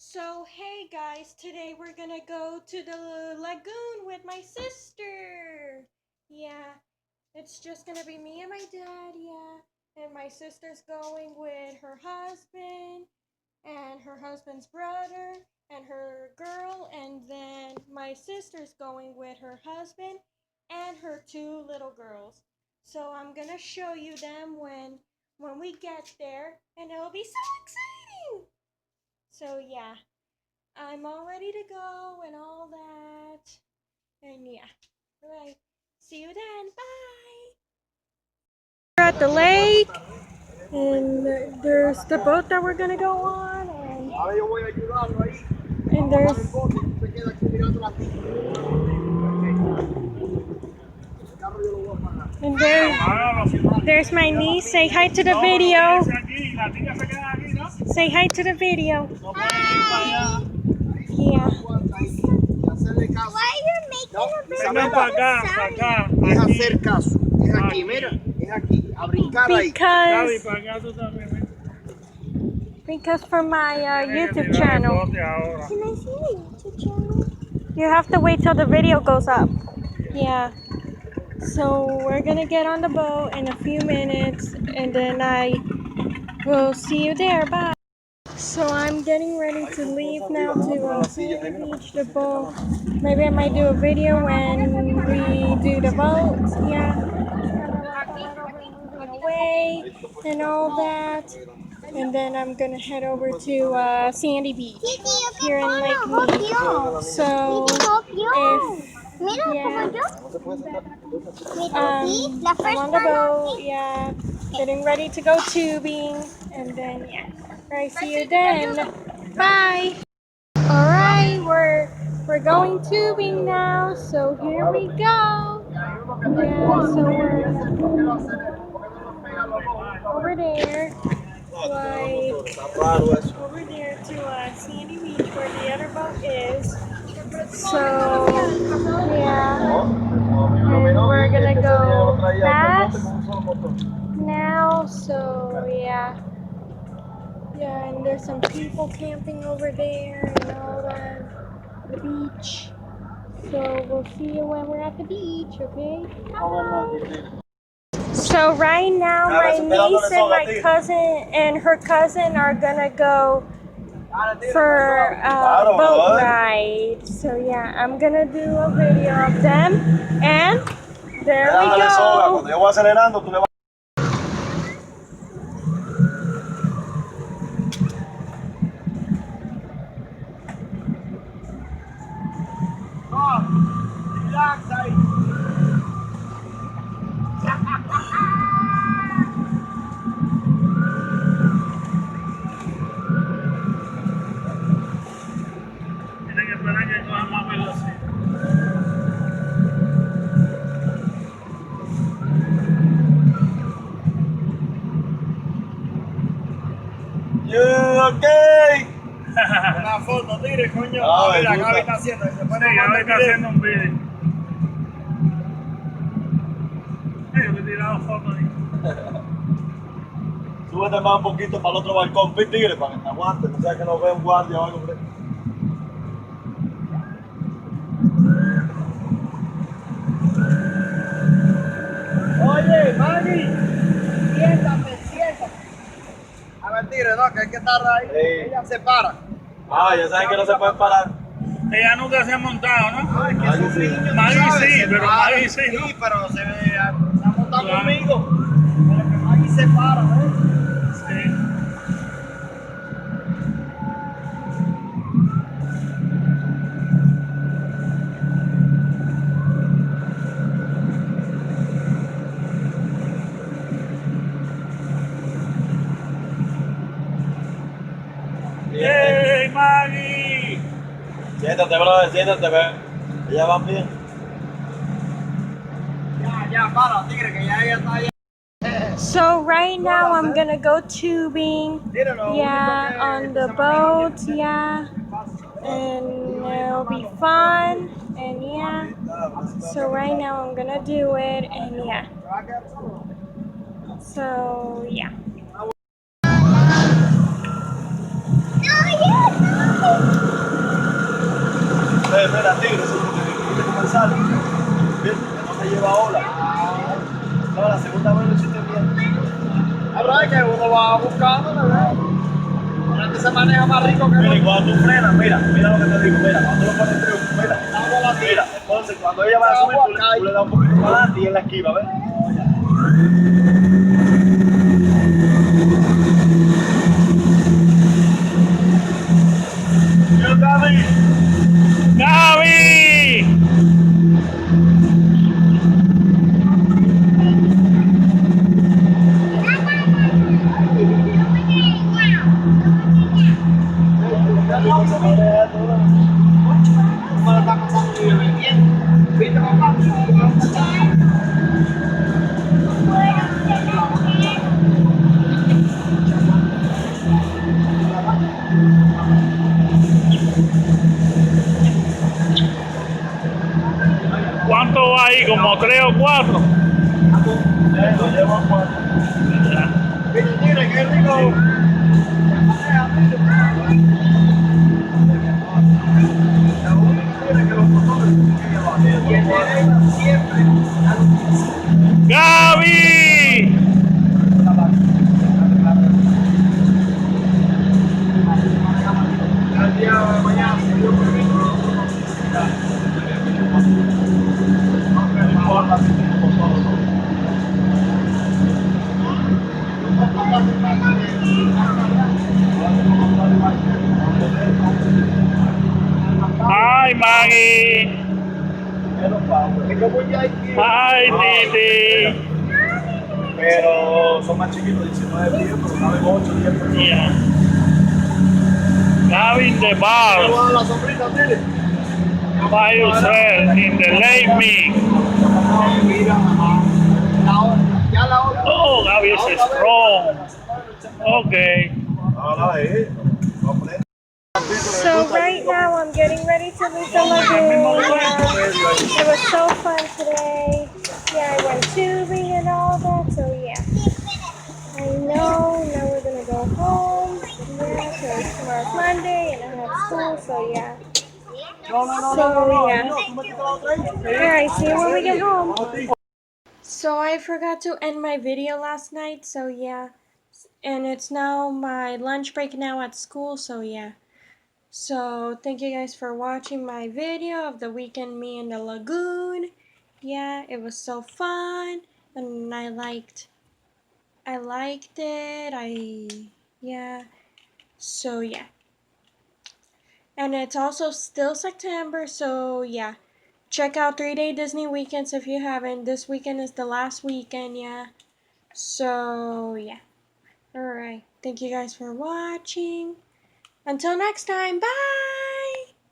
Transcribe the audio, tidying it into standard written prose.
So hey guys, today we're gonna go to the lagoon with my sister. Yeah, it's just gonna be me and my dad, yeah. And my sister's going with her husband and her husband's brother and her girl, and then my sister's going with her husband and her two little girls. So I'm gonna show you them when we get there, and it'll be so exciting. So yeah, I'm all ready to go and all that. And yeah, alright. See you then. Bye. We're at the lake, and there's the boat that we're gonna go on, and there's my niece. Say hi to the video. Say hi to the video. Hi. Yeah. Why are you making a video? Es hacer caso. Es aquí, mira. Es aquí. A brincar ahí. Because for my YouTube channel. Can I see the YouTube channel? You have to wait till the video goes up. Yeah. So we're gonna get on the boat in a few minutes, and then I will see you there. Bye. So I'm getting ready to leave now to Sandy Beach, the boat. Maybe I might do a video when we do the boat. Yeah. Moving away and all that. And then I'm gonna head over to Sandy Beach here in Lake Mead. So I'm on the boat, yeah, getting ready to go tubing, and then yeah, alright, see you then. Bye. Alright, we're going tubing now, so here we go. Yeah, so we're over there. Like over there to Sandy Beach where the other boat is. So yeah, and we're gonna go fast now. So yeah, and there's some people camping over there and all that. The beach. So we'll see you when we're at the beach, okay? So right now, my niece and my cousin and her cousin are gonna go for a boat ride. So yeah, I'm gonna do a video of them, and there we go. Okay. Una foto, tire, coño. Mira, Gaby está haciendo. Gaby está haciendo un video. Yo le he tirado fotos ahí. Súbete más un poquito para el otro balcón, tigre, para que te aguante, no sea que no vea un guardia o algo. Oye, Maggie, siéntate. A ver, tire, no, que hay que estar ahí. Sí. Ella se para. Ah, ya saben que no se pueden parar. Ella nunca se ha montado, ¿no? Ay, que son sí. niños. Maggie ¿sabes? sí, pero Maggie sí, ¿no? Sí, pero se ha montado Claro. conmigo. Pero que Maggie se para, ¿ves? Sí. ¡Yay, Maggie! Siéntate, brother, siéntate, ve. Ellas van bien. Ya, para, tigre, que ya ella está allá. So right now I'm gonna go tubing, yeah, on the boat, yeah, and it'll be fun, and yeah, so right now I'm gonna do it, and yeah, so yeah. se maneja más rico que Mira, y el cuando tú frenas, mira lo que te digo, mira, cuando tú lo pones en triunfo, mira, entonces cuando ella va a subir, tú le das un poquito para adelante y él la esquiva, ¿ves? Yo, Gaby. ¡Gaby! ¿Cómo lo está pasando bien? ¿Viste, papá? ¿Cuánto va ahí? ¿Como 3 o 4? Lo llevo a cuatro. Mire, qué rico. Siempre. ¡Gaby! Al día de mañana, si Dios permite. No importa si tenemos solo, ¿no? ¡Ay, Maggie! ¡Ay, Titi! Pero son más chiquitos, 19 pies, pero caben 8, 10 personas. Yeah. Gaby in the ball. La sombrita, mire. By yourself in the lake me. Mira, ya la otra. Oh, Gaby is strong. Okay. So right now I'm getting ready to leave the lagoon. Yeah. It was so fun today. Yeah, I went tubing and all that, so yeah. I know, now we're gonna go home. Yeah, because tomorrow's Monday and I have school, so yeah. So yeah. Alright, see you when we get home. So I forgot to end my video last night, so yeah. And it's now my lunch break now at school, so yeah. So thank you guys for watching my video of the weekend me in the lagoon. Yeah, it was so fun and I liked it. Yeah. So yeah. And it's also still September, so yeah. Check out 3-Day Disney Weekends if you haven't. This weekend is the last weekend, yeah. So yeah. Alright. Thank you guys for watching. Until next time, bye!